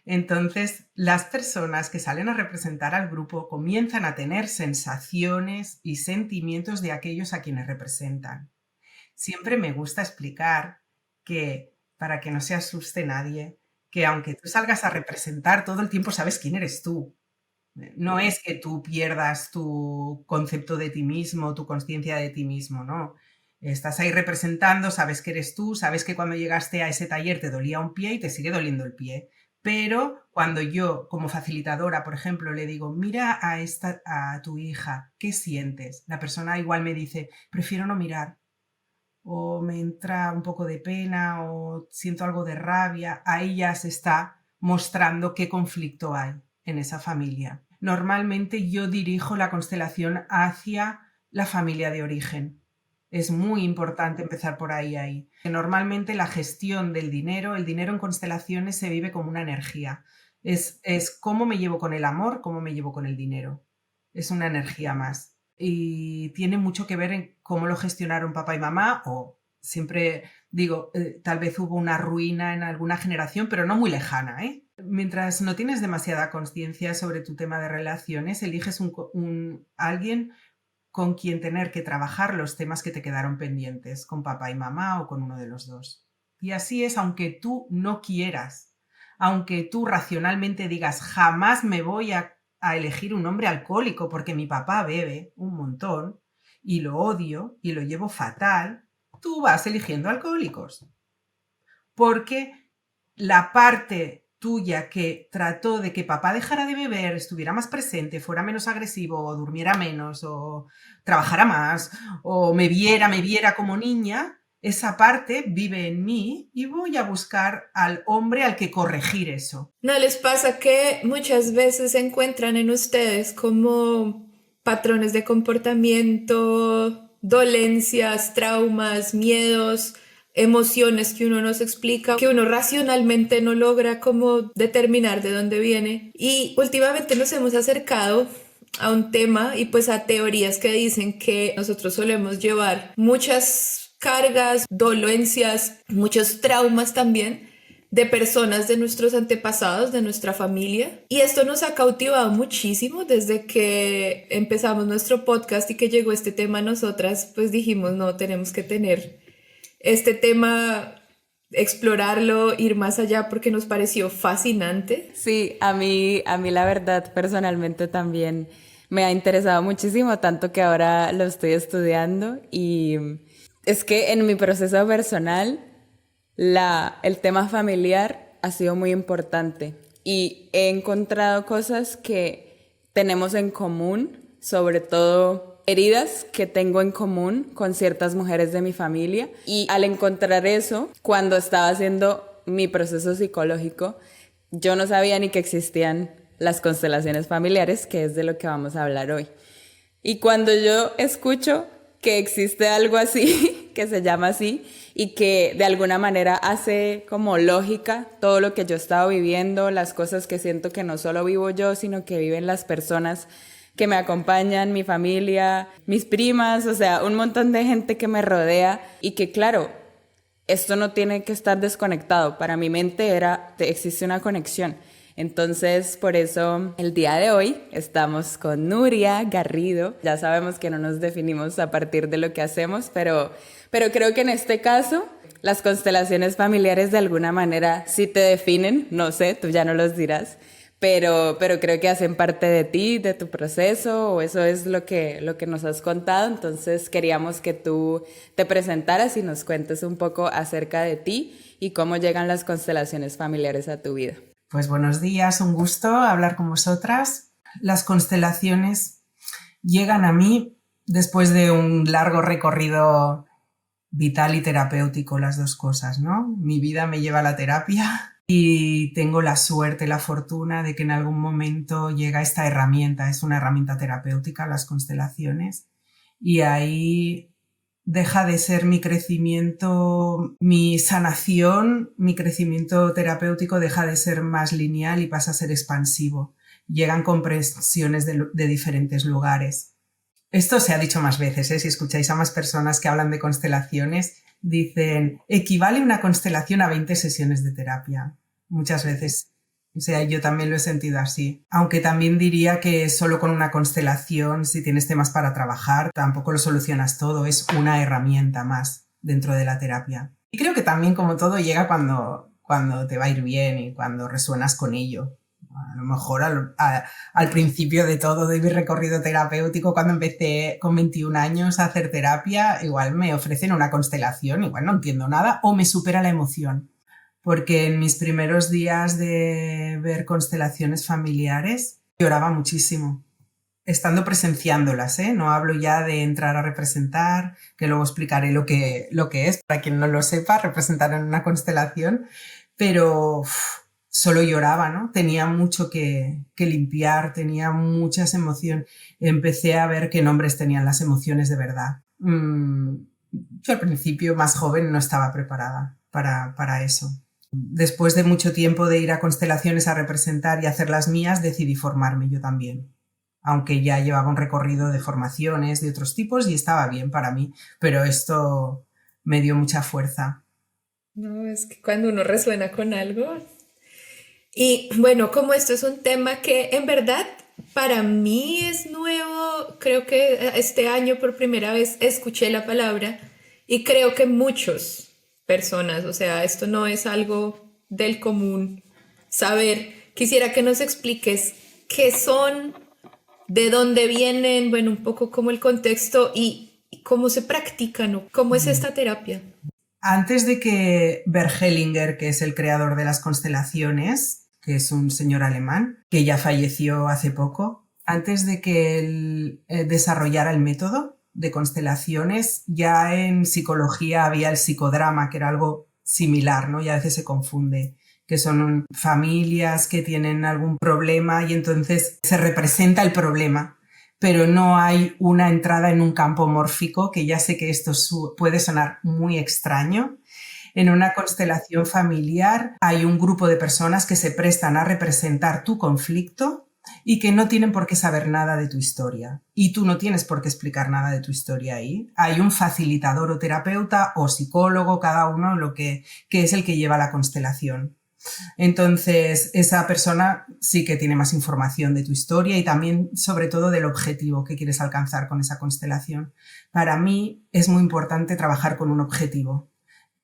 Entonces, las personas que salen a representar al grupo comienzan a tener sensaciones y sentimientos de aquellos a quienes representan. Siempre me gusta explicar que, para que no se asuste nadie, que aunque tú salgas a representar, todo el tiempo sabes quién eres tú. No es que tú pierdas tu concepto de ti mismo, tu conciencia de ti mismo, no. Estás ahí representando, sabes que eres tú, sabes que cuando llegaste a ese taller te dolía un pie y te sigue doliendo el pie. Pero cuando yo, como facilitadora, por ejemplo, le digo, mira a tu hija, ¿qué sientes? La persona igual me dice, prefiero no mirar, o me entra un poco de pena, o siento algo de rabia. Ahí ya se está mostrando qué conflicto hay en esa familia. Normalmente yo dirijo la constelación hacia la familia de origen. Es muy importante empezar por ahí. Normalmente la gestión del dinero, el dinero en constelaciones se vive como una energía. Es cómo me llevo con el amor, cómo me llevo con el dinero. Es una energía más. Y tiene mucho que ver en cómo lo gestionaron papá y mamá, o siempre digo, tal vez hubo una ruina en alguna generación, pero no muy lejana, ¿eh? Mientras no tienes demasiada conciencia sobre tu tema de relaciones, eliges alguien con quien tener que trabajar los temas que te quedaron pendientes, con papá y mamá o con uno de los dos. Y así es, aunque tú no quieras, aunque tú racionalmente digas, jamás me voy a elegir un hombre alcohólico porque mi papá bebe un montón y lo odio y lo llevo fatal, tú vas eligiendo alcohólicos. Porque la parte tuya que trató de que papá dejara de beber, estuviera más presente, fuera menos agresivo, o durmiera menos, o trabajara más, o me viera como niña, esa parte vive en mí y voy a buscar al hombre al que corregir eso. ¿No les pasa que muchas veces se encuentran en ustedes como patrones de comportamiento, dolencias, traumas, miedos, emociones que uno no se explica, que uno racionalmente no logra como determinar de dónde viene? Y últimamente nos hemos acercado a un tema y pues a teorías que dicen que nosotros solemos llevar muchas cargas, dolencias, muchos traumas también de personas de nuestros antepasados, de nuestra familia. Y esto nos ha cautivado muchísimo desde que empezamos nuestro podcast y que llegó este tema a nosotras, pues dijimos, no, tenemos que tener este tema, explorarlo, ir más allá porque nos pareció fascinante. Sí, a mí la verdad personalmente también me ha interesado muchísimo, tanto que ahora lo estoy estudiando y es que en mi proceso personal el tema familiar ha sido muy importante y he encontrado cosas que tenemos en común, sobre todo heridas que tengo en común con ciertas mujeres de mi familia. Y al encontrar eso, cuando estaba haciendo mi proceso psicológico, yo no sabía ni que existían las constelaciones familiares, que es de lo que vamos a hablar hoy. Y cuando yo escucho que existe algo así, que se llama así, y que de alguna manera hace como lógica todo lo que yo he estado viviendo, las cosas que siento que no solo vivo yo, sino que viven las personas que me acompañan, mi familia, mis primas, o sea, un montón de gente que me rodea y que claro, esto no tiene que estar desconectado. Para mi mente existe una conexión. Entonces, por eso el día de hoy estamos con Nuria Garrido. Ya sabemos que no nos definimos a partir de lo que hacemos, pero creo que en este caso las constelaciones familiares de alguna manera sí te definen. No sé, tú ya no los dirás, pero creo que hacen parte de ti, de tu proceso, o eso es lo que nos has contado. Entonces queríamos que tú te presentaras y nos cuentes un poco acerca de ti y cómo llegan las constelaciones familiares a tu vida. Pues buenos días, un gusto hablar con vosotras. Las constelaciones llegan a mí después de un largo recorrido vital y terapéutico, las dos cosas, ¿no? Mi vida me lleva a la terapia y tengo la suerte, la fortuna de que en algún momento llega esta herramienta, es una herramienta terapéutica, las constelaciones, y ahí deja de ser mi crecimiento, mi sanación, mi crecimiento terapéutico deja de ser más lineal y pasa a ser expansivo. Llegan comprensiones de diferentes lugares. Esto se ha dicho más veces, ¿eh? Si escucháis a más personas que hablan de constelaciones, dicen, equivale una constelación a 20 sesiones de terapia. Muchas veces O sea, yo también lo he sentido así. Aunque también diría que solo con una constelación, si tienes temas para trabajar, tampoco lo solucionas todo. Es una herramienta más dentro de la terapia. Y creo que también, como todo, llega cuando te va a ir bien y cuando resuenas con ello. A lo mejor al principio de todo de mi recorrido terapéutico, cuando empecé con 21 años a hacer terapia, igual me ofrecen una constelación, igual no entiendo nada o me supera la emoción. Porque en mis primeros días de ver constelaciones familiares lloraba muchísimo, estando presenciándolas, ¿eh? No hablo ya de entrar a representar, que luego explicaré lo que es, para quien no lo sepa, representar en una constelación, pero solo lloraba, ¿no? Tenía mucho que limpiar, tenía muchas emociones. Empecé a ver qué nombres tenían las emociones de verdad. Yo al principio, más joven, no estaba preparada para eso. Después de mucho tiempo de ir a constelaciones a representar y hacer las mías, decidí formarme yo también. Aunque ya llevaba un recorrido de formaciones de otros tipos y estaba bien para mí, pero esto me dio mucha fuerza. No, es que cuando uno resuena con algo. Y bueno, como esto es un tema que en verdad para mí es nuevo, creo que este año por primera vez escuché la palabra y creo que muchas personas, o sea, esto no es algo del común saber. Quisiera que nos expliques qué son, de dónde vienen, bueno, un poco como el contexto y cómo se practican o cómo es esta terapia. Antes de que Bert Hellinger, que es el creador de las constelaciones, que es un señor alemán, que ya falleció hace poco, antes de que él desarrollara el método de constelaciones, ya en psicología había el psicodrama, que era algo similar, ¿no? Y a veces se confunde, que son familias que tienen algún problema y entonces se representa el problema, pero no hay una entrada en un campo mórfico, que ya sé que esto puede sonar muy extraño. En una constelación familiar hay un grupo de personas que se prestan a representar tu conflicto y que no tienen por qué saber nada de tu historia. Y tú no tienes por qué explicar nada de tu historia ahí. Hay un facilitador o terapeuta o psicólogo, cada uno que es el que lleva la constelación. Entonces, esa persona sí que tiene más información de tu historia y también, sobre todo, del objetivo que quieres alcanzar con esa constelación. Para mí es muy importante trabajar con un objetivo,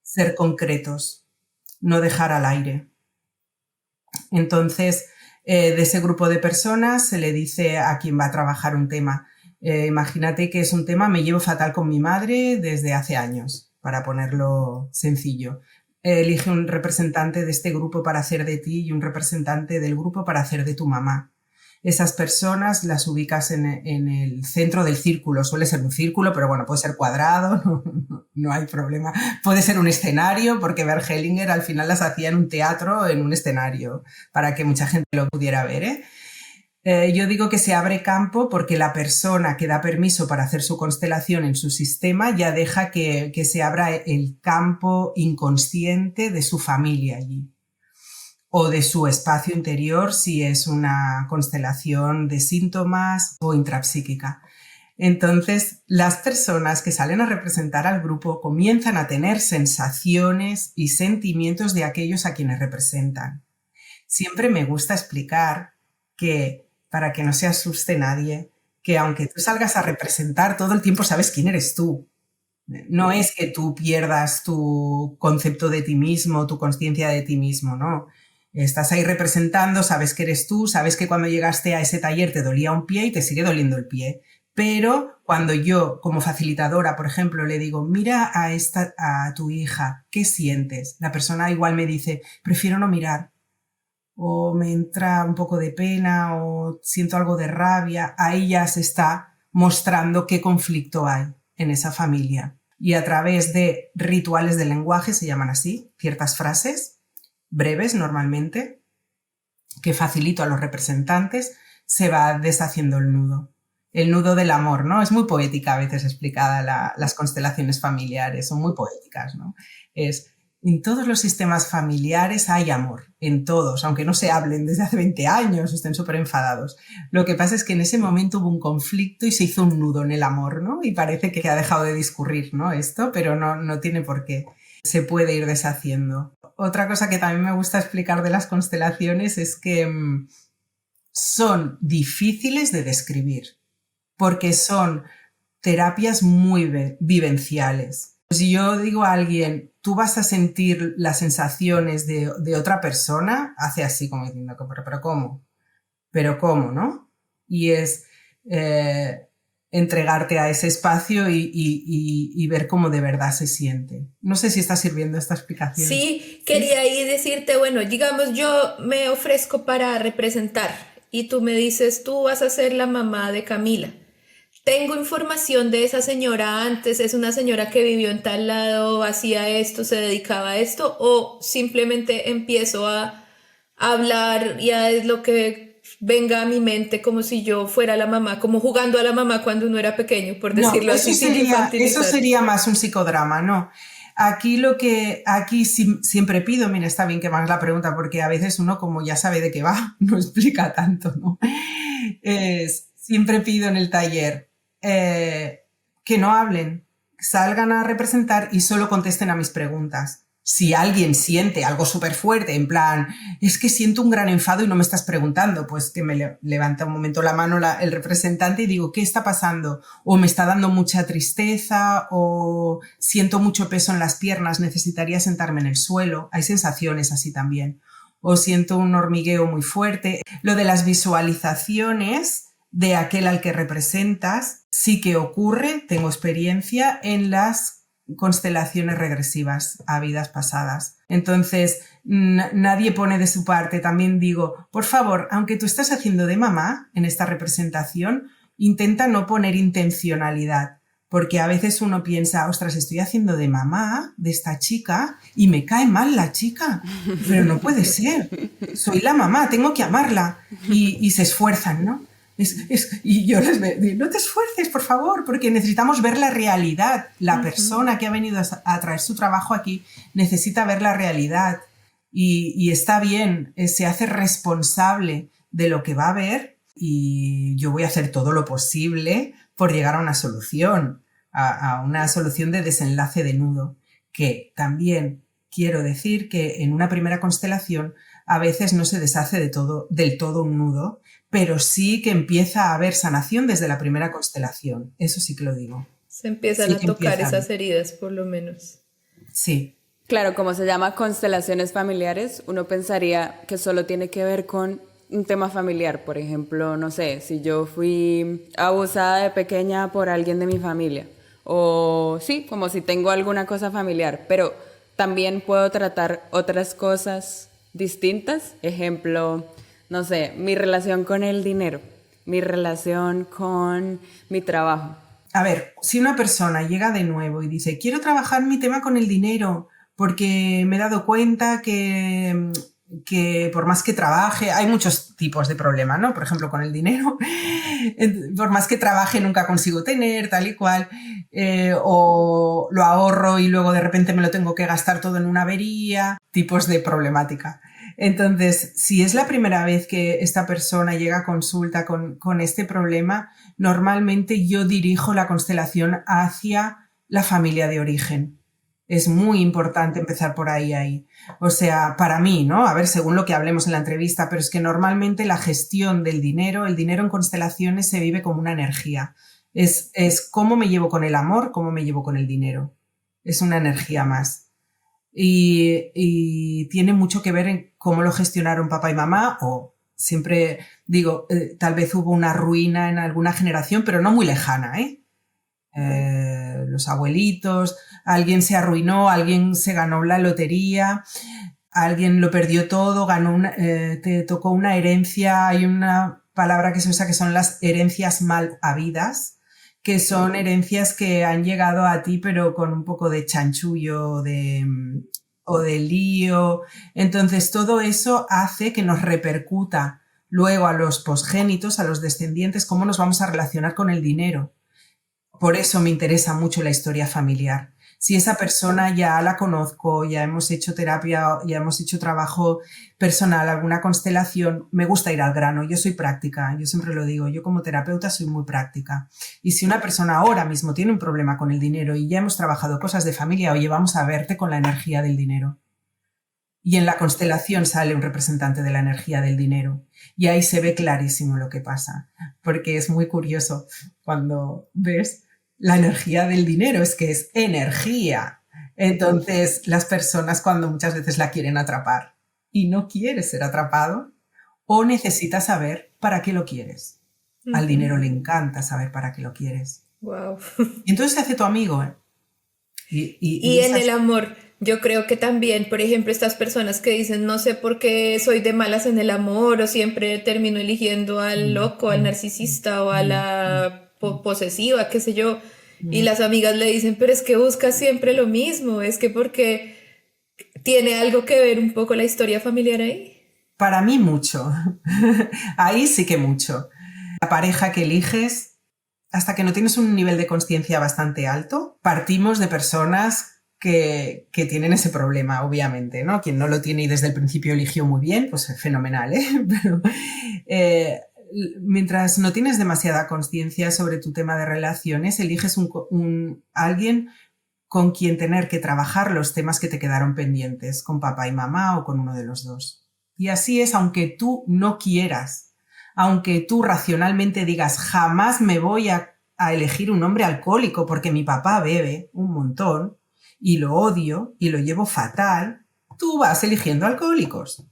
ser concretos, no dejar al aire. Entonces, de ese grupo de personas se le dice a quien va a trabajar un tema. Imagínate que es un tema, me llevo fatal con mi madre desde hace años, para ponerlo sencillo. Elige un representante de este grupo para hacer de ti y un representante del grupo para hacer de tu mamá. Esas personas las ubicas en el centro del círculo. Suele ser un círculo, pero bueno, puede ser cuadrado, no hay problema. Puede ser un escenario, porque Bert Hellinger al final las hacía en un teatro, en un escenario, para que mucha gente lo pudiera ver, ¿eh? Yo digo que se abre campo porque la persona que da permiso para hacer su constelación en su sistema ya deja que se abra el campo inconsciente de su familia allí, o de su espacio interior si es una constelación de síntomas o intrapsíquica. Entonces, las personas que salen a representar al grupo comienzan a tener sensaciones y sentimientos de aquellos a quienes representan. Siempre me gusta explicar que, para que no se asuste nadie, que aunque tú salgas a representar, todo el tiempo sabes quién eres tú. No es que tú pierdas tu concepto de ti mismo, tu conciencia de ti mismo, no. Estás ahí representando, sabes que eres tú, sabes que cuando llegaste a ese taller te dolía un pie y te sigue doliendo el pie. Pero cuando yo, como facilitadora, por ejemplo, le digo, mira a tu hija, ¿qué sientes? La persona igual me dice, prefiero no mirar, o me entra un poco de pena, o siento algo de rabia. Ahí ya se está mostrando qué conflicto hay en esa familia. Y a través de rituales del lenguaje, se llaman así, ciertas frases, breves normalmente, que facilito a los representantes, se va deshaciendo el nudo del amor, ¿no? Es muy poética a veces explicada las constelaciones familiares, son muy poéticas, ¿no? En todos los sistemas familiares hay amor, en todos, aunque no se hablen desde hace 20 años, estén súper enfadados. Lo que pasa es que en ese momento hubo un conflicto y se hizo un nudo en el amor, ¿no? Y parece que ha dejado de discurrir, ¿no? Esto, pero no tiene por qué. se puede ir deshaciendo. Otra cosa que también me gusta explicar de las constelaciones es que son difíciles de describir porque son terapias muy vivenciales. Si yo digo a alguien, tú vas a sentir las sensaciones de otra persona, hace así como diciendo, pero ¿cómo? ¿Pero cómo, no? Y es entregarte a ese espacio y ver cómo de verdad se siente. No sé si está sirviendo esta explicación. Sí, quería ahí decirte, bueno, digamos, yo me ofrezco para representar y tú me dices, tú vas a ser la mamá de Camila. Tengo información de esa señora antes, es una señora que vivió en tal lado, hacía esto, se dedicaba a esto, o simplemente empiezo a hablar, ya es lo que venga a mi mente como si yo fuera la mamá, como jugando a la mamá cuando uno era pequeño, por decirlo así. Eso sería más un psicodrama, ¿no? Aquí siempre pido, mira, está bien que me hagas la pregunta, porque a veces uno, como ya sabe de qué va, no explica tanto, ¿no? Siempre pido en el taller que no hablen, salgan a representar y solo contesten a mis preguntas. Si alguien siente algo súper fuerte, en plan, es que siento un gran enfado y no me estás preguntando, pues que me levanta un momento la mano el representante y digo, ¿qué está pasando? O me está dando mucha tristeza, o siento mucho peso en las piernas, necesitaría sentarme en el suelo. Hay sensaciones así también. O siento un hormigueo muy fuerte. Lo de las visualizaciones de aquel al que representas sí que ocurre, tengo experiencia en las constelaciones regresivas a vidas pasadas. Entonces, nadie pone de su parte. También digo, por favor, aunque tú estás haciendo de mamá en esta representación, intenta no poner intencionalidad, porque a veces uno piensa, ostras, estoy haciendo de mamá de esta chica y me cae mal la chica, pero no puede ser. Soy la mamá, tengo que amarla. Y se esfuerzan, ¿no? Y yo les digo, no te esfuerces, por favor, porque necesitamos ver la realidad. La persona que ha venido a traer su trabajo aquí necesita ver la realidad y está bien, se hace responsable de lo que va a ver y yo voy a hacer todo lo posible por llegar a una solución, a una solución de desenlace de nudo, que también quiero decir que en una primera constelación a veces no se deshace del todo un nudo, pero sí que empieza a haber sanación desde la primera constelación. Eso sí que lo digo. Se empiezan a tocar esas heridas, por lo menos. Sí. Claro, como se llama constelaciones familiares, uno pensaría que solo tiene que ver con un tema familiar. Por ejemplo, no sé, si yo fui abusada de pequeña por alguien de mi familia. O sí, como si tengo alguna cosa familiar. Pero también puedo tratar otras cosas distintas. Ejemplo, no sé, mi relación con el dinero, mi relación con mi trabajo. A ver, si una persona llega de nuevo y dice, quiero trabajar mi tema con el dinero porque me he dado cuenta que por más que trabaje, hay muchos tipos de problemas, ¿no? Por ejemplo, con el dinero, por más que trabaje nunca consigo tener, tal y cual, o lo ahorro y luego de repente me lo tengo que gastar todo en una avería, tipos de problemática. Entonces, si es la primera vez que esta persona llega a consulta con este problema, normalmente yo dirijo la constelación hacia la familia de origen. Es muy importante empezar por ahí. O sea, para mí, ¿no? A ver, según lo que hablemos en la entrevista, pero es que normalmente la gestión del dinero, el dinero en constelaciones se vive como una energía. Es cómo me llevo con el amor, cómo me llevo con el dinero. Es una energía más. Y tiene mucho que ver en cómo lo gestionaron papá y mamá, o siempre digo, tal vez hubo una ruina en alguna generación, pero no muy lejana, los abuelitos, alguien se arruinó, alguien se ganó la lotería, alguien lo perdió todo, te tocó una herencia. Hay una palabra que se usa que son las herencias mal habidas, que son herencias que han llegado a ti pero con un poco de chanchullo o de lío. Entonces todo eso hace que nos repercuta luego a los posgénitos, a los descendientes, cómo nos vamos a relacionar con el dinero. Por eso me interesa mucho la historia familiar. Si esa persona ya la conozco, ya hemos hecho terapia, ya hemos hecho trabajo personal, alguna constelación, me gusta ir al grano. Yo soy práctica, yo siempre lo digo, yo como terapeuta soy muy práctica. Y si una persona ahora mismo tiene un problema con el dinero y ya hemos trabajado cosas de familia, oye, vamos a verte con la energía del dinero. Y en la constelación sale un representante de la energía del dinero. Y ahí se ve clarísimo lo que pasa, porque es muy curioso cuando ves la energía del dinero, es que es energía. Entonces, las personas cuando muchas veces la quieren atrapar y no quieres ser atrapado o necesitas saber para qué lo quieres. Al dinero le encanta saber para qué lo quieres. Wow. Y entonces se hace tu amigo, ¿eh? Y en el amor, yo creo que también, por ejemplo, estas personas que dicen, no sé por qué soy de malas en el amor o siempre termino eligiendo al loco, al narcisista o a la posesiva, qué sé yo. Y las amigas le dicen, pero es que buscas siempre lo mismo, es que porque tiene algo que ver un poco la historia familiar ahí. Para mí mucho. Ahí sí que mucho. La pareja que eliges, hasta que no tienes un nivel de conciencia bastante alto, partimos de personas que tienen ese problema, obviamente, ¿no? Quien no lo tiene y desde el principio eligió muy bien, pues es fenomenal, ¿eh? Pero mientras no tienes demasiada conciencia sobre tu tema de relaciones, eliges alguien con quien tener que trabajar los temas que te quedaron pendientes, con papá y mamá o con uno de los dos. Y así es, aunque tú no quieras, aunque tú racionalmente digas jamás me voy a elegir un hombre alcohólico porque mi papá bebe un montón y lo odio y lo llevo fatal, tú vas eligiendo alcohólicos.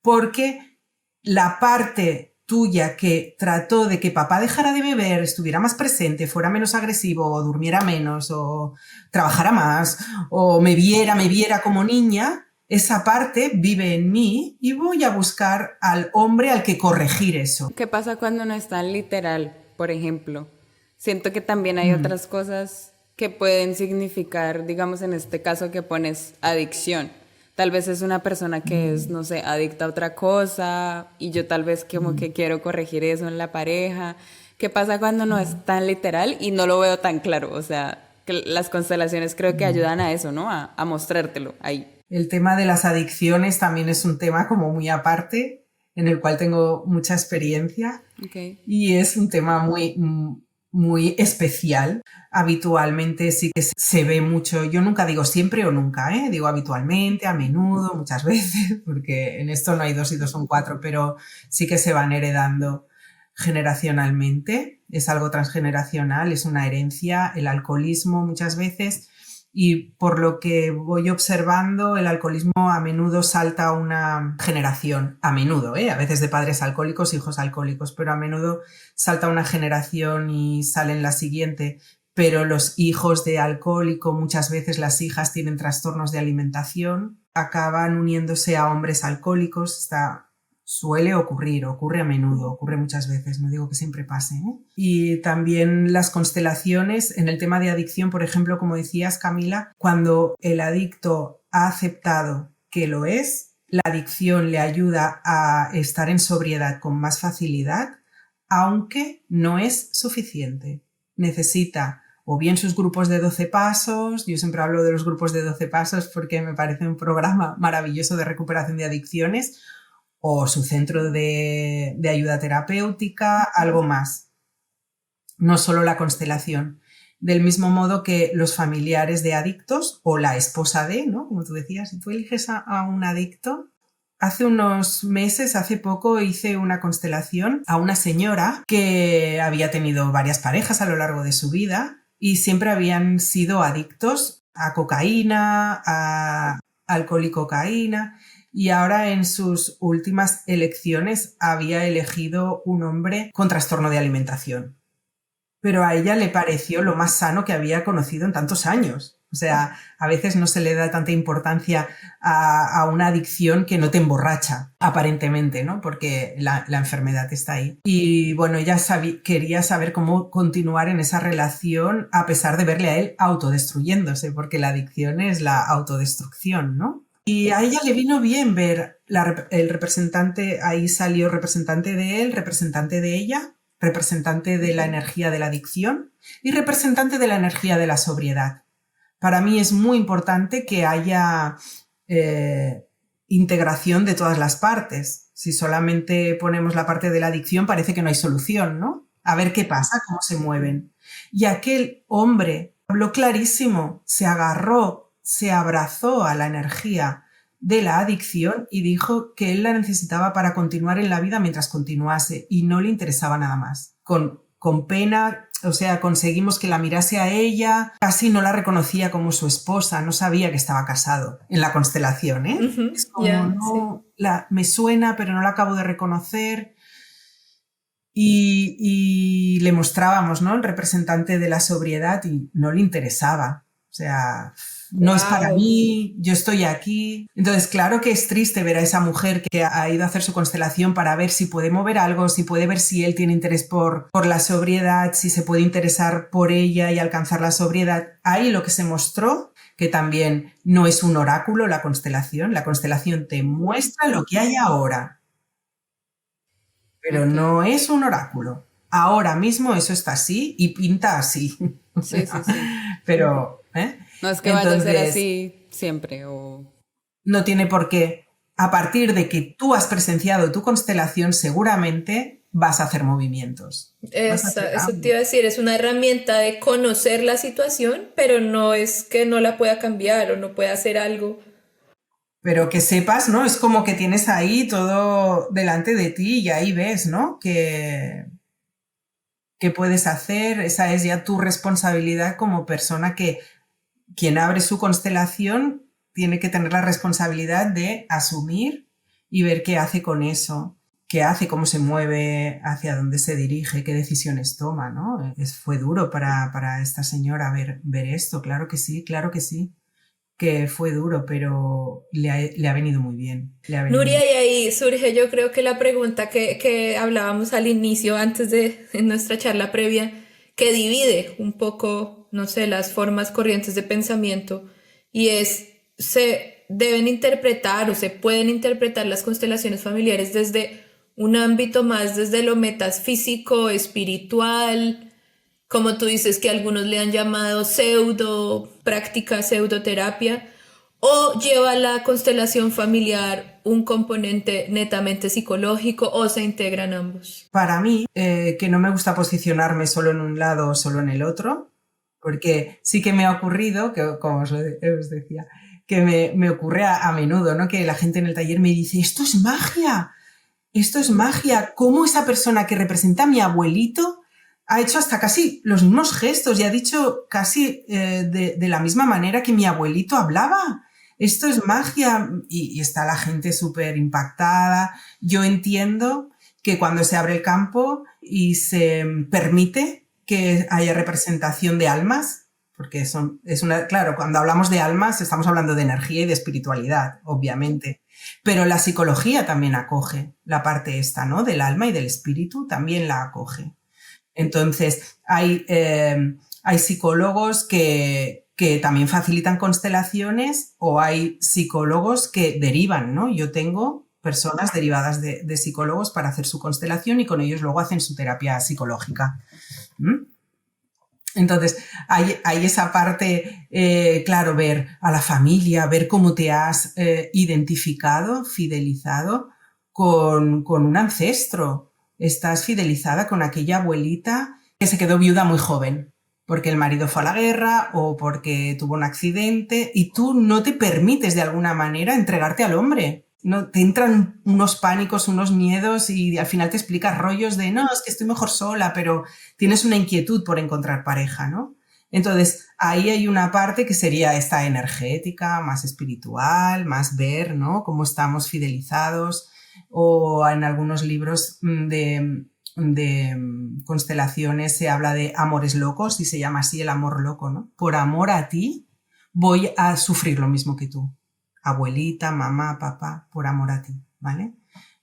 Porque la parte tuya que trató de que papá dejara de beber, estuviera más presente, fuera menos agresivo, o durmiera menos, o trabajara más, o me viera como niña, esa parte vive en mí y voy a buscar al hombre al que corregir eso. ¿Qué pasa cuando no es tan literal, por ejemplo? Siento que también hay otras cosas que pueden significar, digamos en este caso que pones adicción. Tal vez es una persona que es, no sé, adicta a otra cosa y yo tal vez como que quiero corregir eso en la pareja. ¿Qué pasa cuando no es tan literal y no lo veo tan claro? O sea, que las constelaciones creo que ayudan a eso, ¿no? A mostrártelo ahí. El tema de las adicciones también es un tema como muy aparte, en el cual tengo mucha experiencia. Okay. Y es un tema muy especial. Habitualmente sí que se ve mucho, yo nunca digo siempre o nunca, ¿eh? Digo habitualmente, a menudo, muchas veces, porque en esto no hay 2 y 2 son 4, pero sí que se van heredando generacionalmente, es algo transgeneracional, es una herencia, el alcoholismo muchas veces, y por lo que voy observando, el alcoholismo a menudo salta a una generación, a menudo, a veces de padres alcohólicos, hijos alcohólicos, pero a menudo salta a una generación y sale en la siguiente. Pero los hijos de alcohólico, muchas veces las hijas tienen trastornos de alimentación, acaban uniéndose a hombres alcohólicos, suele ocurrir, ocurre a menudo, ocurre muchas veces, no digo que siempre pase, ¿eh? Y también las constelaciones, en el tema de adicción, por ejemplo, como decías, Camila, cuando el adicto ha aceptado que lo es, la adicción le ayuda a estar en sobriedad con más facilidad, aunque no es suficiente. Necesita o bien sus grupos de 12 pasos, yo siempre hablo de los grupos de 12 pasos porque me parece un programa maravilloso de recuperación de adicciones, o su centro de ayuda terapéutica, algo más. No solo la constelación. Del mismo modo que los familiares de adictos o la esposa de, ¿no? Como tú decías, si tú eliges a un adicto. Hace unos meses, hace poco, hice una constelación a una señora que había tenido varias parejas a lo largo de su vida y siempre habían sido adictos a cocaína, a alcohol y cocaína. Y ahora en sus últimas elecciones había elegido un hombre con trastorno de alimentación. Pero a ella le pareció lo más sano que había conocido en tantos años. O sea, a veces no se le da tanta importancia a una adicción que no te emborracha, aparentemente, ¿no? Porque la enfermedad está ahí. Y bueno, ella quería saber cómo continuar en esa relación a pesar de verle a él autodestruyéndose, porque la adicción es la autodestrucción, ¿no? Y a ella le vino bien ver el representante, ahí salió representante de él, representante de ella, representante de la energía de la adicción y representante de la energía de la sobriedad. Para mí es muy importante que haya integración de todas las partes. Si solamente ponemos la parte de la adicción, parece que no hay solución, ¿no? A ver qué pasa, cómo se mueven. Y aquel hombre habló clarísimo, se agarró, se abrazó a la energía de la adicción y dijo que él la necesitaba para continuar en la vida mientras continuase y no le interesaba nada más. Con pena, o sea, conseguimos que la mirase a ella, casi no la reconocía como su esposa, no sabía que estaba casado en la constelación, ¿eh? Es como, no, me suena, pero no la acabo de reconocer. Y le mostrábamos, ¿no?, el representante de la sobriedad y no le interesaba. O sea, no es para mí, yo estoy aquí. Entonces, claro que es triste ver a esa mujer que ha ido a hacer su constelación para ver si puede mover algo, si puede ver si él tiene interés por la sobriedad, si se puede interesar por ella y alcanzar la sobriedad. Ahí lo que se mostró, que también no es un oráculo la constelación te muestra lo que hay ahora, pero no es un oráculo. Ahora mismo eso está así y pinta así. Sí. Pero, no es que vaya a ser así siempre o... No tiene por qué. A partir de que tú has presenciado tu constelación, seguramente vas a hacer movimientos. Eso te iba a decir, es una herramienta de conocer la situación, pero no es que no la pueda cambiar o no pueda hacer algo. Pero que sepas, ¿no? Es como que tienes ahí todo delante de ti y ahí ves, ¿no? ¿Qué puedes hacer? Esa es ya tu responsabilidad como persona que quien abre su constelación tiene que tener la responsabilidad de asumir y ver qué hace con eso, qué hace, cómo se mueve, hacia dónde se dirige, qué decisiones toma, ¿no? Fue duro para esta señora ver esto, claro que sí, que fue duro, pero le ha venido muy bien. Nuria, y ahí surge yo creo que la pregunta que hablábamos al inicio, en nuestra charla previa, que divide un poco, no sé, las formas corrientes de pensamiento, y se deben interpretar o se pueden interpretar las constelaciones familiares desde un ámbito más, desde lo metafísico, espiritual, como tú dices que algunos le han llamado práctica pseudoterapia, o lleva la constelación familiar un componente netamente psicológico o se integran ambos. Para mí, que no me gusta posicionarme solo en un lado o solo en el otro, porque sí que me ha ocurrido, que como os decía, que me ocurre a menudo, ¿no? Que la gente en el taller me dice, esto es magia, ¿cómo esa persona que representa a mi abuelito ha hecho hasta casi los mismos gestos y ha dicho casi de la misma manera que mi abuelito hablaba? Esto es magia, y está la gente súper impactada. Yo entiendo que cuando se abre el campo y se permite que haya representación de almas, porque claro, cuando hablamos de almas estamos hablando de energía y de espiritualidad, obviamente, pero la psicología también acoge la parte esta, ¿no?, del alma y del espíritu, también la acoge. Entonces, hay psicólogos que también facilitan constelaciones, o hay psicólogos que derivan, ¿no? Yo tengo personas derivadas de psicólogos para hacer su constelación y con ellos luego hacen su terapia psicológica. Entonces, hay esa parte, claro, ver a la familia, ver cómo te has identificado, fidelizado con un ancestro. Estás fidelizada con aquella abuelita que se quedó viuda muy joven porque el marido fue a la guerra o porque tuvo un accidente y tú no te permites de alguna manera entregarte al hombre. No, te entran unos pánicos, unos miedos y al final te explicas rollos de no, es que estoy mejor sola, pero tienes una inquietud por encontrar pareja, ¿no? Entonces, ahí hay una parte que sería esta energética, más espiritual, más ver, ¿no?, cómo estamos fidelizados, o en algunos libros de constelaciones se habla de amores locos y se llama así el amor loco, ¿no? Por amor a ti voy a sufrir lo mismo que tú. Abuelita, mamá, papá, por amor a ti, ¿vale?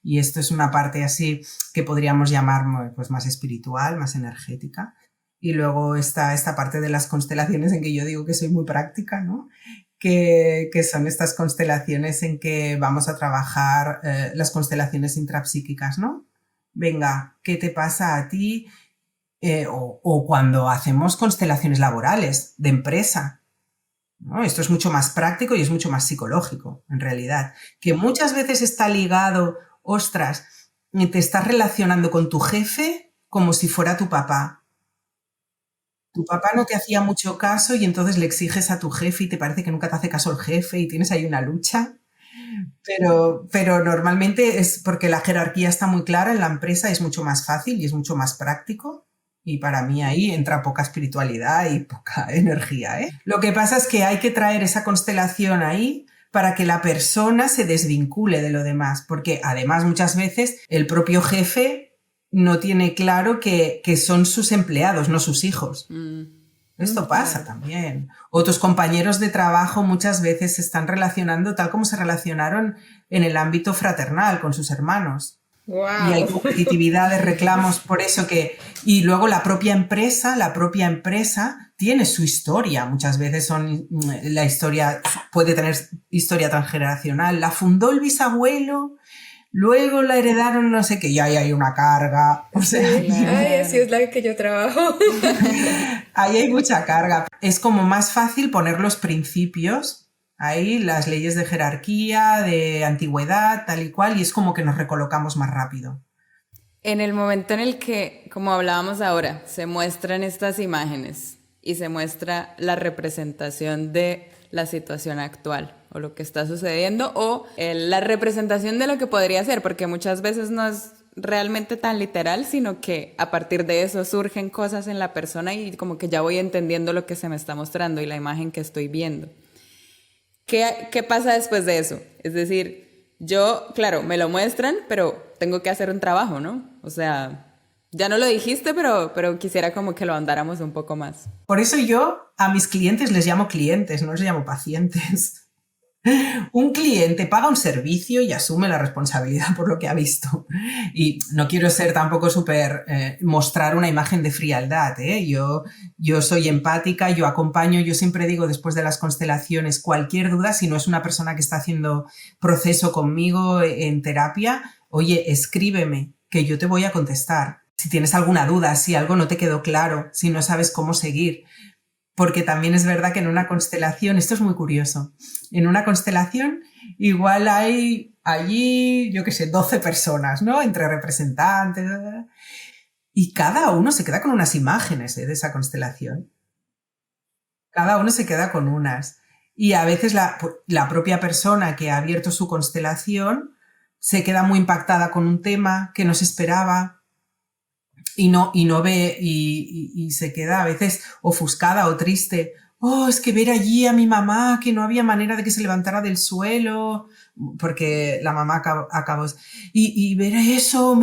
Y esto es una parte así que podríamos llamar pues más espiritual, más energética. Y luego está esta parte de las constelaciones en que yo digo que soy muy práctica, ¿no? Que son estas constelaciones en que vamos a trabajar las constelaciones intrapsíquicas, ¿no? Venga, ¿qué te pasa a ti? O cuando hacemos constelaciones laborales de empresa, ¿no? Esto es mucho más práctico y es mucho más psicológico, en realidad. Que muchas veces está ligado, ostras, te estás relacionando con tu jefe como si fuera tu papá. Tu papá no te hacía mucho caso y entonces le exiges a tu jefe y te parece que nunca te hace caso el jefe y tienes ahí una lucha. Pero normalmente es porque la jerarquía está muy clara en la empresa, es mucho más fácil y es mucho más práctico. Y para mí ahí entra poca espiritualidad y poca energía, ¿eh? Lo que pasa es que hay que traer esa constelación ahí para que la persona se desvincule de lo demás, porque además muchas veces el propio jefe no tiene claro que son sus empleados, no sus hijos. Esto pasa también. O tus compañeros de trabajo muchas veces se están relacionando tal como se relacionaron en el ámbito fraternal con sus hermanos. Y hay Wow. competitividad de reclamos por eso que... Y luego la propia empresa tiene su historia. Muchas veces la historia puede tener historia transgeneracional. La fundó el bisabuelo, luego la heredaron no sé qué, y ahí hay una carga. O sea, Sí, ay, así Claro. es la que yo trabajo. ahí hay mucha carga. Es como más fácil poner los principios, ahí las leyes de jerarquía, de antigüedad, tal y cual, y es como que nos recolocamos más rápido. En el momento en el que, como hablábamos ahora, se muestran estas imágenes y se muestra la representación de la situación actual o lo que está sucediendo o la representación de lo que podría ser, porque muchas veces no es realmente tan literal, sino que a partir de eso surgen cosas en la persona y como que ya voy entendiendo lo que se me está mostrando y la imagen que estoy viendo. ¿Qué pasa después de eso? Es decir, yo, claro, me lo muestran, pero tengo que hacer un trabajo, ¿no? O sea, ya no lo dijiste, pero quisiera como que lo andáramos un poco más. Por eso yo a mis clientes les llamo clientes, no les llamo pacientes. Un cliente paga un servicio y asume la responsabilidad por lo que ha visto. Y no quiero ser tampoco mostrar una imagen de frialdad, ¿eh? Yo soy empática, yo acompaño, yo siempre digo después de las constelaciones, cualquier duda, si no es una persona que está haciendo proceso conmigo en terapia, oye, escríbeme, que yo te voy a contestar. Si tienes alguna duda, si algo no te quedó claro, si no sabes cómo seguir. Porque también es verdad que en una constelación, esto es muy curioso, en una constelación igual hay allí, yo qué sé, 12 personas, ¿no? Entre representantes, y cada uno se queda con unas imágenes, ¿eh? De esa constelación. Cada uno se queda con unas. Y a veces la propia persona que ha abierto su constelación se queda muy impactada con un tema que no se esperaba y no ve y se queda a veces ofuscada o triste. Oh, es que ver allí a mi mamá, que no había manera de que se levantara del suelo, porque la mamá acabó. Y ver eso,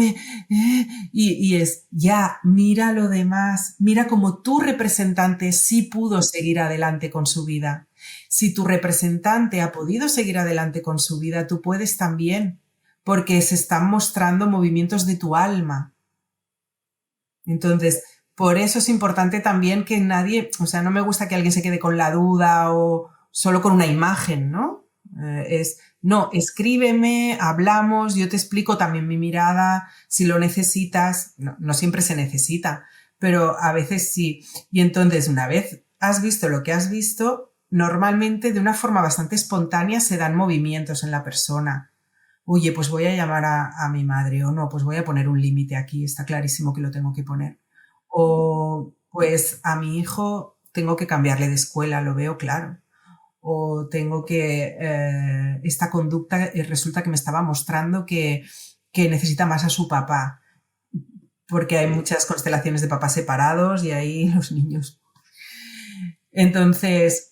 y es, ya, mira lo demás, mira cómo tu representante sí pudo seguir adelante con su vida. Si tu representante ha podido seguir adelante con su vida, tú puedes también, porque se están mostrando movimientos de tu alma. Entonces, por eso es importante también que nadie, o sea, no me gusta que alguien se quede con la duda o solo con una imagen, ¿no? No, escríbeme, hablamos, yo te explico también mi mirada, si lo necesitas, no siempre se necesita, pero a veces sí. Y entonces, una vez has visto lo que has visto, normalmente de una forma bastante espontánea se dan movimientos en la persona. Oye, pues voy a llamar a mi madre, o no, pues voy a poner un límite aquí, está clarísimo que lo tengo que poner. O pues a mi hijo tengo que cambiarle de escuela, lo veo claro. O tengo que, esta conducta resulta que me estaba mostrando que necesita más a su papá, porque hay muchas constelaciones de papás separados y ahí los niños. Entonces,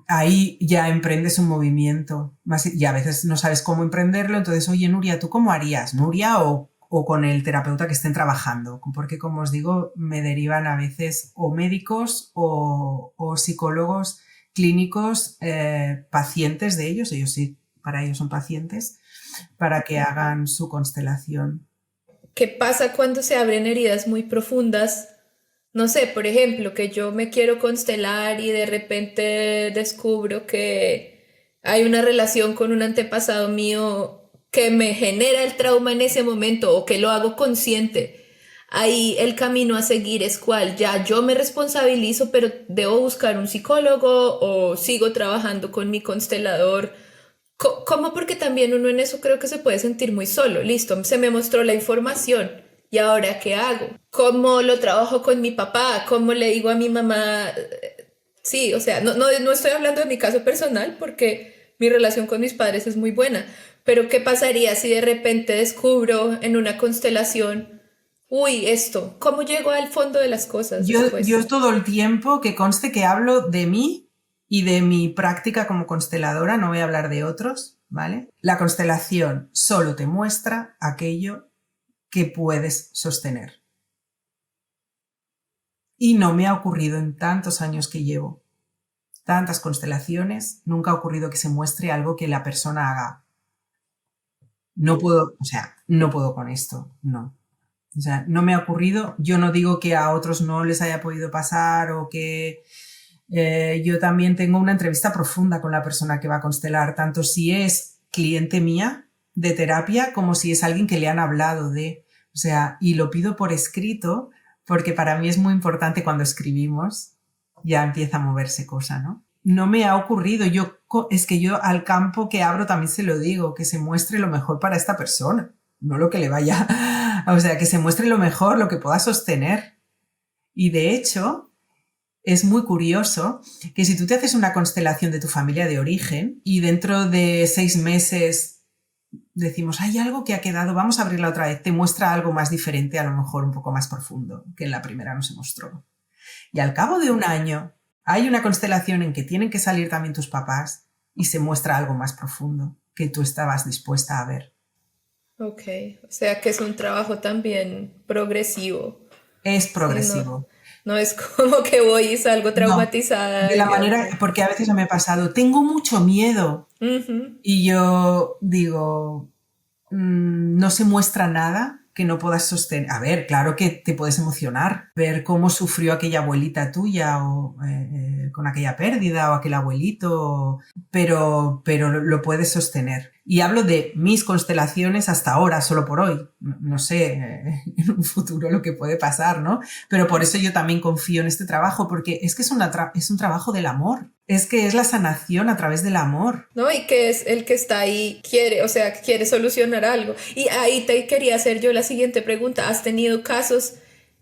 ahí ya emprendes un movimiento y a veces no sabes cómo emprenderlo. Entonces, oye, Nuria, ¿tú cómo harías? Nuria o con el terapeuta que estén trabajando, porque como os digo, me derivan a veces o médicos o psicólogos clínicos, pacientes de ellos sí, para ellos son pacientes, para que hagan su constelación. ¿Qué pasa cuando se abren heridas muy profundas? No sé, por ejemplo, que yo me quiero constelar y de repente descubro que hay una relación con un antepasado mío que me genera el trauma en ese momento o que lo hago consciente. ahí el camino a seguir es cuál, ya yo me responsabilizo, pero debo buscar un psicólogo o sigo trabajando con mi constelador. ¿Cómo? Porque también uno en eso creo que se puede sentir muy solo. Listo, se me mostró la información. ¿Y ahora qué hago? ¿Cómo lo trabajo con mi papá? ¿Cómo le digo a mi mamá? Sí, o sea, no estoy hablando de mi caso personal porque mi relación con mis padres es muy buena. Pero ¿qué pasaría si de repente descubro en una constelación, uy, esto, ¿cómo llego al fondo de las cosas Yo después? todo el tiempo que conste que hablo de mí y de mi práctica como consteladora, no voy a hablar de otros, ¿vale? La constelación solo te muestra aquello que puedes sostener. Y no me ha ocurrido en tantos años que llevo, tantas constelaciones, nunca ha ocurrido que se muestre algo que la persona haga. No puedo, o sea, no puedo con esto, no. O sea, no me ha ocurrido. Yo no digo que a otros no les haya podido pasar o que yo también tengo una entrevista profunda con la persona que va a constelar, tanto si es cliente mía de terapia como si es alguien que le han hablado de, o sea, y lo pido por escrito porque para mí es muy importante cuando escribimos, ya empieza a moverse cosa, ¿no? No me ha ocurrido, es que yo al campo que abro también se lo digo, que se muestre lo mejor para esta persona, no lo que le vaya, o sea, que se muestre lo mejor, lo que pueda sostener. Y de hecho, es muy curioso que si tú te haces una constelación de tu familia de origen y dentro de 6 meses decimos, hay algo que ha quedado, vamos a abrirla otra vez, te muestra algo más diferente, a lo mejor un poco más profundo, que en la primera no se mostró. Y al cabo de un año hay una constelación en que tienen que salir también tus papás y se muestra algo más profundo que tú estabas dispuesta a ver. Ok, o sea que es un trabajo también progresivo. Es Sí, no, progresivo. no es como que voy y salgo No, traumatizada de la y ya, manera, ok. porque a veces me ha pasado, tengo mucho miedo Ujú. y yo digo, no se muestra nada que no puedas sostener. A ver, claro que te puedes emocionar, ver cómo sufrió aquella abuelita tuya o con aquella pérdida o aquel abuelito, pero lo puedes sostener. Y hablo de mis constelaciones hasta ahora, solo por hoy. No sé en un futuro lo que puede pasar, ¿no? Pero por eso yo también confío en este trabajo, porque es que es un trabajo del amor. Es que es la sanación a través del amor. ¿No? Y que es el que está ahí, quiere, o sea, quiere solucionar algo. Y ahí te quería hacer yo la siguiente pregunta. ¿Has tenido casos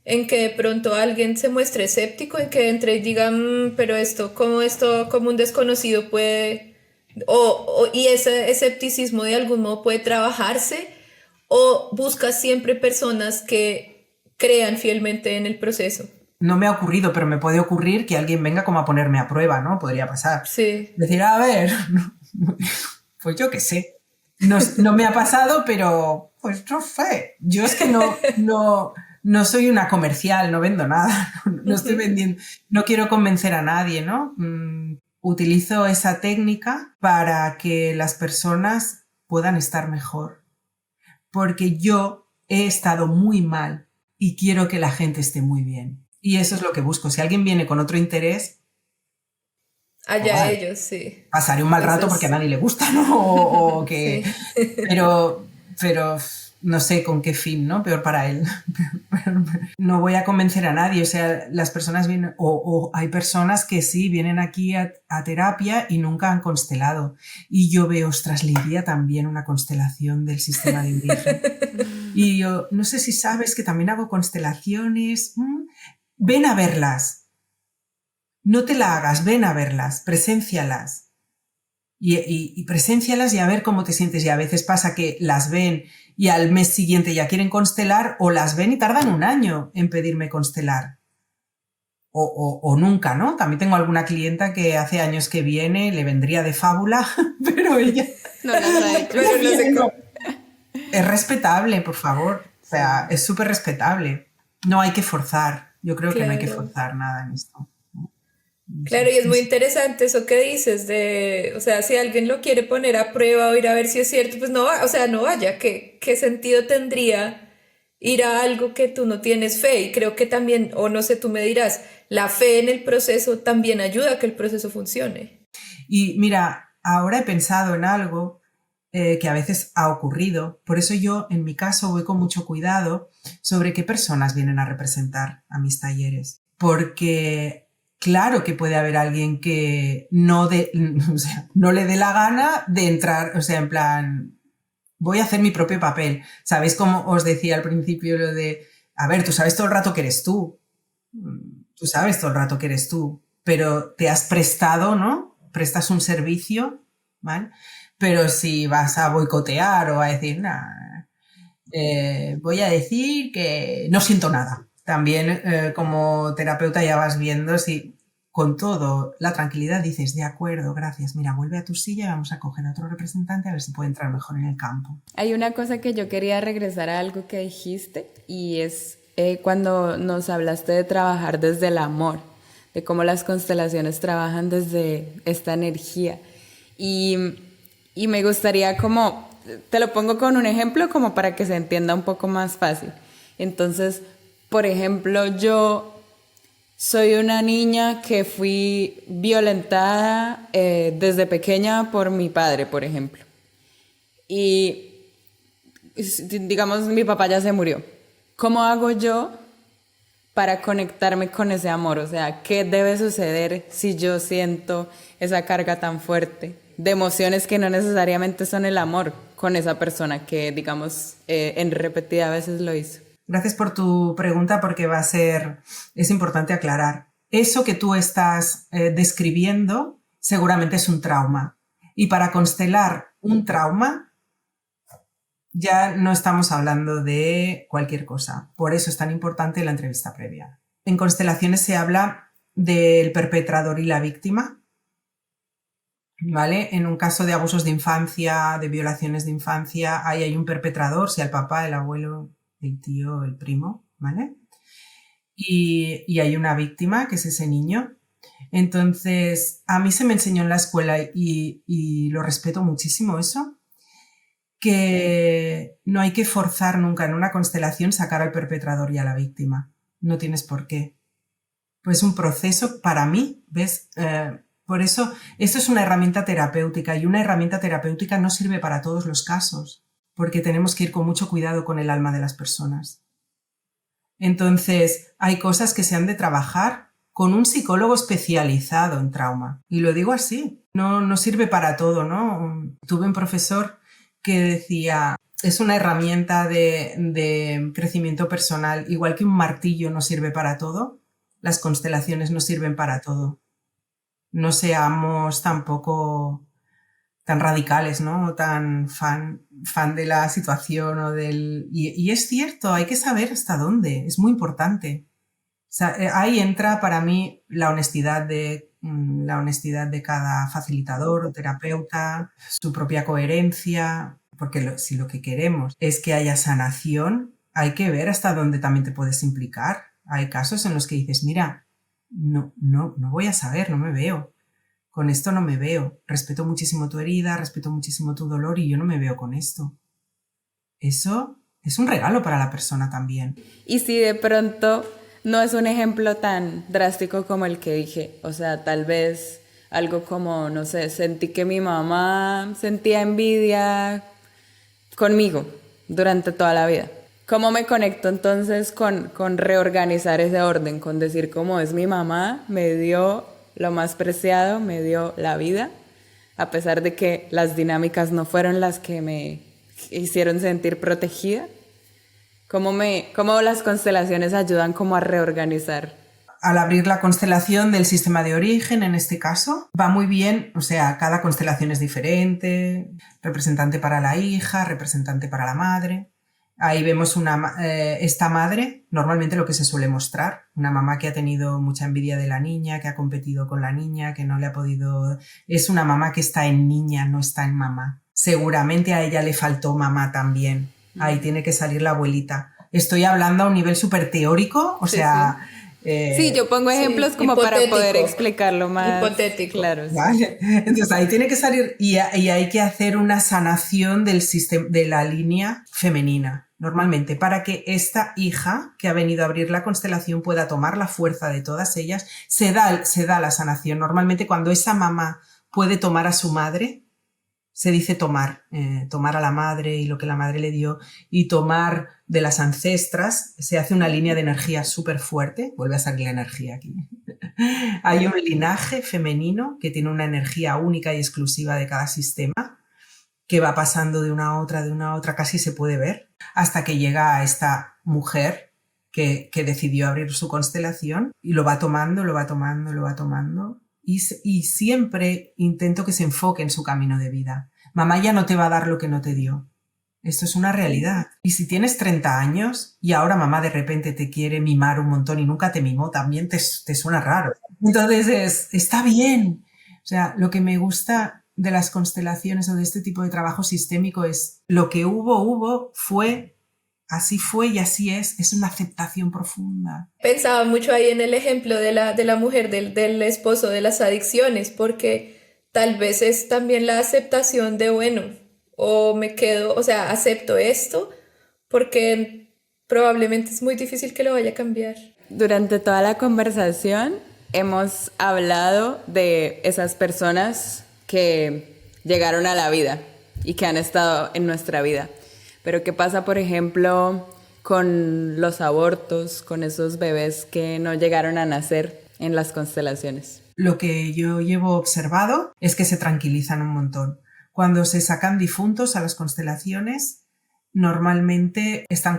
en que de pronto alguien se muestre escéptico, en que entre y diga, pero esto, como un desconocido puede, y ese escepticismo de algún modo puede trabajarse, o buscas siempre personas que crean fielmente en el proceso? No me ha ocurrido, pero me puede ocurrir que alguien venga como a ponerme a prueba, ¿no? Podría pasar. Sí. Decir, a ver, pues yo qué sé. No me ha pasado, pero pues no sé. Yo es que no soy una comercial, no vendo nada, no estoy vendiendo, no quiero convencer a nadie, ¿no? Utilizo esa técnica para que las personas puedan estar mejor, porque yo he estado muy mal y quiero que la gente esté muy bien. Y eso es lo que busco. Si alguien viene con otro interés, pues Allá vale, ellos, sí. pasaré un mal Eso rato porque a es, nadie le gusta, ¿no? O que, sí. pero no sé con qué fin, ¿no? Peor para él. No voy a convencer a nadie, o sea, las personas vienen, o hay personas que sí, vienen aquí a terapia y nunca han constelado. Y yo veo, ostras, le iría también una constelación del sistema de origen. Y yo, no sé si sabes que también hago constelaciones. Ven a verlas. No te la hagas, ven a verlas, preséncialas. Y preséncialas y a ver cómo te sientes. Y a veces pasa que las ven y al mes siguiente ya quieren constelar, o las ven y tardan un año en pedirme constelar. O nunca, ¿no? También tengo alguna clienta que hace años que viene, le vendría de fábula, pero ella No las ha hecho. Pero no sé cómo. es respetable, por favor. O sea, Sí. es súper respetable. No hay que forzar. Yo creo que no hay que Claro. forzar nada en esto. Claro, y es muy interesante eso que dices de, o sea, si alguien lo quiere poner a prueba o ir a ver si es cierto, pues no va, o sea, no vaya, ¿qué sentido tendría ir a algo que tú no tienes fe? Y creo que también, o no sé, tú me dirás, la fe en el proceso también ayuda a que el proceso funcione. Y mira, ahora he pensado en algo que a veces ha ocurrido. Por eso yo, en mi caso, voy con mucho cuidado sobre qué personas vienen a representar a mis talleres. Porque claro que puede haber alguien que no le dé la gana de entrar, o sea, en plan, voy a hacer mi propio papel. ¿Sabéis cómo os decía al principio lo de, a ver, tú sabes todo el rato que eres tú? Tú sabes todo el rato que eres tú, pero te has prestado, ¿no? Prestas un servicio, ¿vale? Pero si vas a boicotear o a decir, voy a decir que no siento nada. También como terapeuta ya vas viendo si con todo la tranquilidad dices, de acuerdo, gracias, mira, vuelve a tu silla y vamos a coger a otro representante a ver si puede entrar mejor en el campo. Hay una cosa que yo quería regresar a algo que dijiste y es cuando nos hablaste de trabajar desde el amor, de cómo las constelaciones trabajan desde esta energía. Y me gustaría como, te lo pongo con un ejemplo como para que se entienda un poco más fácil. Entonces, por ejemplo, yo soy una niña que fui violentada desde pequeña por mi padre, por ejemplo. Y digamos, mi papá ya se murió. ¿Cómo hago yo para conectarme con ese amor? O sea, ¿qué debe suceder si yo siento esa carga tan fuerte de emociones que no necesariamente son el amor con esa persona que, digamos, en repetidas veces lo hizo? Gracias por tu pregunta porque es importante aclarar. Eso que tú estás describiendo seguramente es un trauma. Y para constelar un trauma ya no estamos hablando de cualquier cosa. Por eso es tan importante la entrevista previa. En constelaciones se habla del perpetrador y la víctima, ¿vale? En un caso de abusos de infancia, de violaciones de infancia, ahí hay un perpetrador, sea el papá, el abuelo, el tío, el primo, ¿vale? Y hay una víctima, que es ese niño. Entonces, a mí se me enseñó en la escuela y lo respeto muchísimo eso, que no hay que forzar nunca en una constelación sacar al perpetrador y a la víctima. No tienes por qué. Pues es un proceso para mí, ¿ves? Por eso, esto es una herramienta terapéutica y una herramienta terapéutica no sirve para todos los casos, porque tenemos que ir con mucho cuidado con el alma de las personas. Entonces, hay cosas que se han de trabajar con un psicólogo especializado en trauma. Y lo digo así, no sirve para todo, ¿no? Tuve un profesor que decía, es una herramienta de crecimiento personal, igual que un martillo no sirve para todo, las constelaciones no sirven para todo. No seamos tampoco tan radicales, ¿no? O tan fan de la situación o del... Y es cierto, hay que saber hasta dónde, es muy importante. O sea, ahí entra para mí la honestidad de cada facilitador o terapeuta, su propia coherencia, porque si lo que queremos es que haya sanación, hay que ver hasta dónde también te puedes implicar. Hay casos en los que dices, mira, no voy a saber, no me veo. Con esto no me veo. Respeto muchísimo tu herida, respeto muchísimo tu dolor y yo no me veo con esto. Eso es un regalo para la persona también. Y si de pronto no es un ejemplo tan drástico como el que dije, o sea, tal vez algo como, no sé, sentí que mi mamá sentía envidia conmigo durante toda la vida. ¿Cómo me conecto entonces con reorganizar ese orden? Con decir, como es mi mamá, me dio lo más preciado, me dio la vida, a pesar de que las dinámicas no fueron las que me hicieron sentir protegida. ¿Cómo las constelaciones ayudan como a reorganizar? Al abrir la constelación del sistema de origen, en este caso, va muy bien, o sea, cada constelación es diferente, representante para la hija, representante para la madre. Ahí vemos esta madre, normalmente lo que se suele mostrar, una mamá que ha tenido mucha envidia de la niña, que ha competido con la niña, que no le ha podido... Es una mamá que está en niña, no está en mamá. Seguramente a ella le faltó mamá también. Ahí tiene que salir la abuelita. Estoy hablando a un nivel súper teórico, o sea... Sí, yo pongo ejemplos como hipotético, para poder explicarlo más. Hipotético. Claro. Sí. Vale. Entonces ahí tiene que salir y hay que hacer una sanación del sistema, de la línea femenina, normalmente, para que esta hija que ha venido a abrir la constelación pueda tomar la fuerza de todas ellas. Se da la sanación. Normalmente cuando esa mamá puede tomar a su madre, se dice tomar, tomar a la madre y lo que la madre le dio y tomar de las ancestras, se hace una línea de energía súper fuerte, vuelve a salir la energía aquí. Hay un linaje femenino que tiene una energía única y exclusiva de cada sistema, que va pasando de una a otra, casi se puede ver, hasta que llega a esta mujer que decidió abrir su constelación y lo va tomando. Y siempre intento que se enfoque en su camino de vida. Mamá ya no te va a dar lo que no te dio. Esto es una realidad. Y si tienes 30 años y ahora mamá de repente te quiere mimar un montón y nunca te mimó, también te suena raro. Entonces está bien. O sea, lo que me gusta de las constelaciones o de este tipo de trabajo sistémico es lo que hubo, fue. Así fue y así es una aceptación profunda. Pensaba mucho ahí en el ejemplo de la mujer, del esposo, de las adicciones, porque tal vez es también la aceptación de, bueno, o me quedo, o sea, acepto esto, porque probablemente es muy difícil que lo vaya a cambiar. Durante toda la conversación hemos hablado de esas personas que llegaron a la vida y que han estado en nuestra vida. Pero ¿qué pasa, por ejemplo, con los abortos, con esos bebés que no llegaron a nacer en las constelaciones? Lo que yo llevo observado es que se tranquilizan un montón. Cuando se sacan difuntos a las constelaciones, normalmente están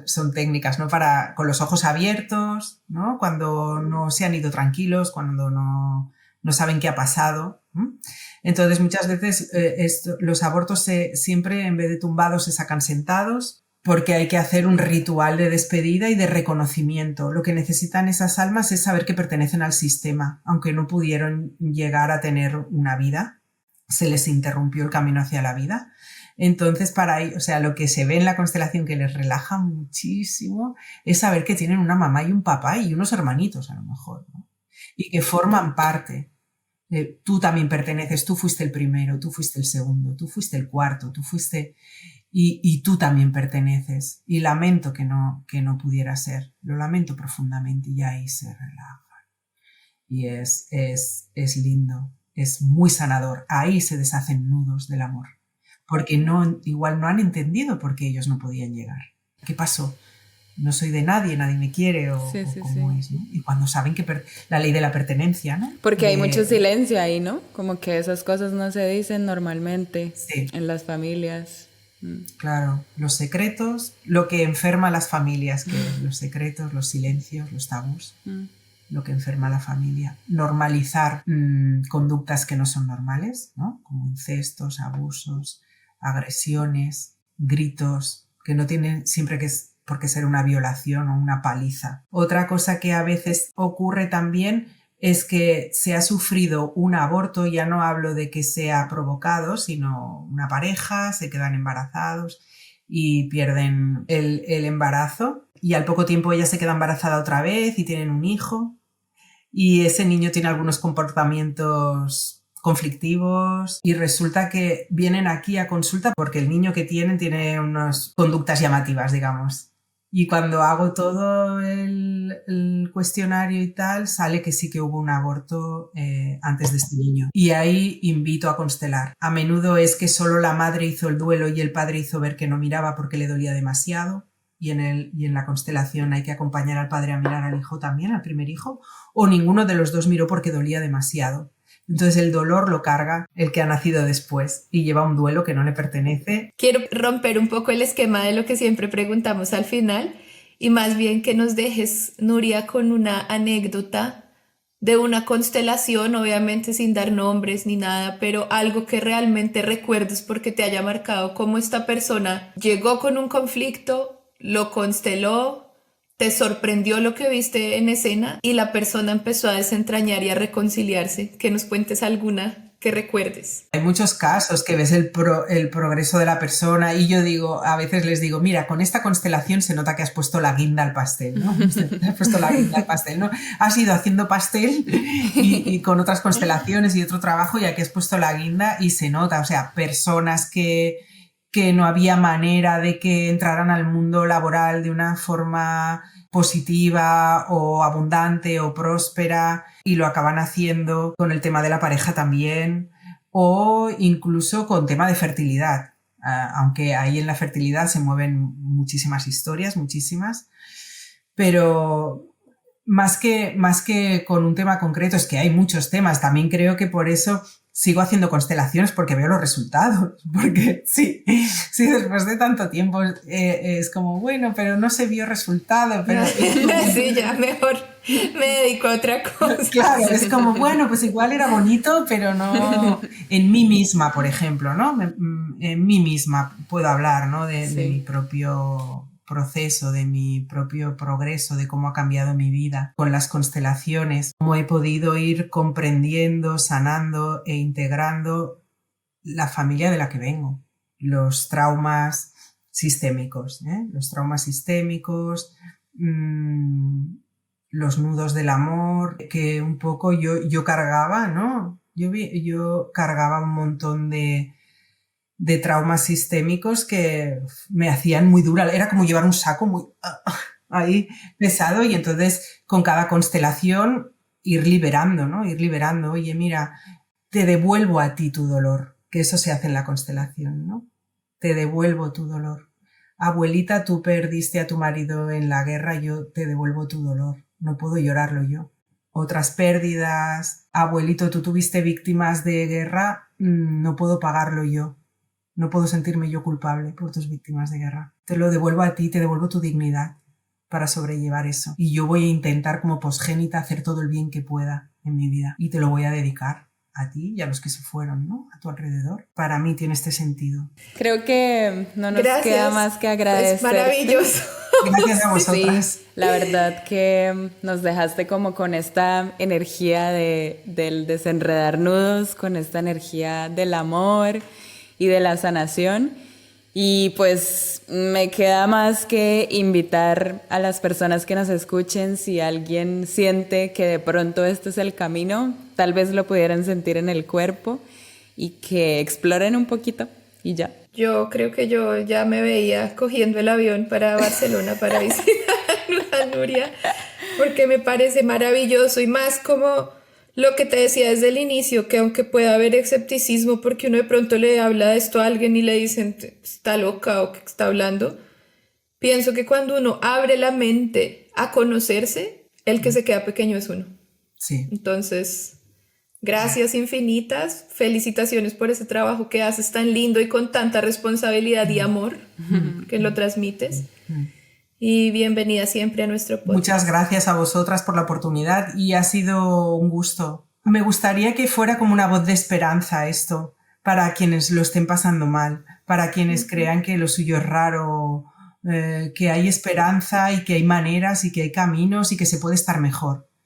son técnicas, ¿no? Con los ojos abiertos, ¿no? Cuando no se han ido tranquilos, cuando no saben qué ha pasado. Entonces muchas veces los abortos siempre en vez de tumbados se sacan sentados porque hay que hacer un ritual de despedida y de reconocimiento. Lo que necesitan esas almas es saber que pertenecen al sistema, aunque no pudieron llegar a tener una vida, se les interrumpió el camino hacia la vida. Entonces, o sea, lo que se ve en la constelación que les relaja muchísimo es saber que tienen una mamá y un papá y unos hermanitos a lo mejor, ¿no? Y que forman parte. Tú también perteneces, tú fuiste el primero, tú fuiste el segundo, tú fuiste el cuarto, tú fuiste... Y tú también perteneces. Y lamento que no pudiera ser. Lo lamento profundamente y ahí se relajan. Y es lindo, es muy sanador. Ahí se deshacen nudos del amor. Porque igual no han entendido por qué ellos no podían llegar. ¿Qué pasó? No soy de nadie me quiere o cómo es, ¿no? Y cuando saben que la ley de la pertenencia, ¿no? Porque hay mucho silencio ahí, ¿no? Como que esas cosas no se dicen normalmente en las familias. Claro, los secretos, lo que enferma a las familias, que los secretos, los silencios, los tabús, lo que enferma a la familia. Normalizar conductas que no son normales, ¿no? Como incestos, abusos, agresiones, gritos, que no tienen siempre por qué ser una violación o una paliza. Otra cosa que a veces ocurre también es que se ha sufrido un aborto, ya no hablo de que sea provocado, sino una pareja, se quedan embarazados y pierden el embarazo y al poco tiempo ella se queda embarazada otra vez y tienen un hijo y ese niño tiene algunos comportamientos conflictivos y resulta que vienen aquí a consulta porque el niño que tiene unas conductas llamativas, digamos. Y cuando hago todo el cuestionario y tal, sale que sí que hubo un aborto antes de este niño. Y ahí invito a constelar. A menudo es que solo la madre hizo el duelo y el padre hizo ver que no miraba porque le dolía demasiado. Y en la constelación hay que acompañar al padre a mirar al hijo también, al primer hijo. O ninguno de los dos miró porque dolía demasiado. Entonces el dolor lo carga el que ha nacido después y lleva un duelo que no le pertenece. Quiero romper un poco el esquema de lo que siempre preguntamos al final y más bien que nos dejes, Nuria, con una anécdota de una constelación, obviamente sin dar nombres ni nada, pero algo que realmente recuerdes porque te haya marcado, cómo esta persona llegó con un conflicto, lo consteló, te sorprendió lo que viste en escena y la persona empezó a desentrañar y a reconciliarse. Que nos cuentes alguna que recuerdes. Hay muchos casos que ves el progreso de la persona y yo a veces les digo, mira, con esta constelación se nota que has puesto la guinda al pastel, ¿no? Has puesto la guinda al pastel, ¿no? Has ido haciendo pastel y con otras constelaciones y otro trabajo y aquí has puesto la guinda y se nota, o sea, personas que no había manera de que entraran al mundo laboral de una forma positiva o abundante o próspera y lo acaban haciendo con el tema de la pareja también o incluso con tema de fertilidad, aunque ahí en la fertilidad se mueven muchísimas historias, muchísimas, pero más que con un tema concreto, es que hay muchos temas. También creo que por eso sigo haciendo constelaciones, porque veo los resultados, porque sí, después de tanto tiempo es como, bueno, pero no se vio resultado, pero... Sí, ya mejor me dedico a otra cosa. Claro, es como, bueno, pues igual era bonito, pero no en mí misma, por ejemplo, ¿no? En mí misma puedo hablar, ¿no? De mi propio proceso, de mi propio progreso, de cómo ha cambiado mi vida con las constelaciones, cómo he podido ir comprendiendo, sanando e integrando la familia de la que vengo, los traumas sistémicos, los traumas sistémicos, los nudos del amor, que un poco yo cargaba, ¿no? Yo cargaba un montón de traumas sistémicos que me hacían muy dura. Era como llevar un saco muy ahí pesado, y entonces con cada constelación ir liberando, ¿no? Ir liberando. Oye, mira, te devuelvo a ti tu dolor, que eso se hace en la constelación, ¿no? Te devuelvo tu dolor. Abuelita, tú perdiste a tu marido en la guerra, yo te devuelvo tu dolor. No puedo llorarlo yo. Otras pérdidas. Abuelito, tú tuviste víctimas de guerra, no puedo pagarlo yo. No puedo sentirme yo culpable por tus víctimas de guerra. Te lo devuelvo a ti, te devuelvo tu dignidad para sobrellevar eso. Y yo voy a intentar como posgénita hacer todo el bien que pueda en mi vida. Y te lo voy a dedicar a ti y a los que se fueron, ¿no? A tu alrededor. Para mí tiene este sentido. Creo que no nos queda más que agradecer. Es maravilloso. Gracias a vosotras. Sí, la verdad que nos dejaste como con esta energía del desenredar nudos, con esta energía del amor y de la sanación. Y pues me queda más que invitar a las personas que nos escuchen, si alguien siente que de pronto este es el camino, tal vez lo pudieran sentir en el cuerpo, y que exploren un poquito y ya. Yo creo que yo ya me veía cogiendo el avión para Barcelona para visitar a Nuria, porque me parece maravilloso, y más como lo que te decía desde el inicio, que aunque pueda haber escepticismo porque uno de pronto le habla de esto a alguien y le dicen está loca o que está hablando, pienso que cuando uno abre la mente a conocerse, el que se queda pequeño es uno. Sí. Entonces, gracias infinitas, felicitaciones por ese trabajo que haces tan lindo y con tanta responsabilidad y amor que lo transmites. Y bienvenida siempre a nuestro podcast. Muchas gracias a vosotras por la oportunidad, y ha sido un gusto. Me gustaría que fuera como una voz de esperanza esto, para quienes lo estén pasando mal, para quienes crean que lo suyo es raro, que hay esperanza y que hay maneras y que hay caminos y que se puede estar mejor.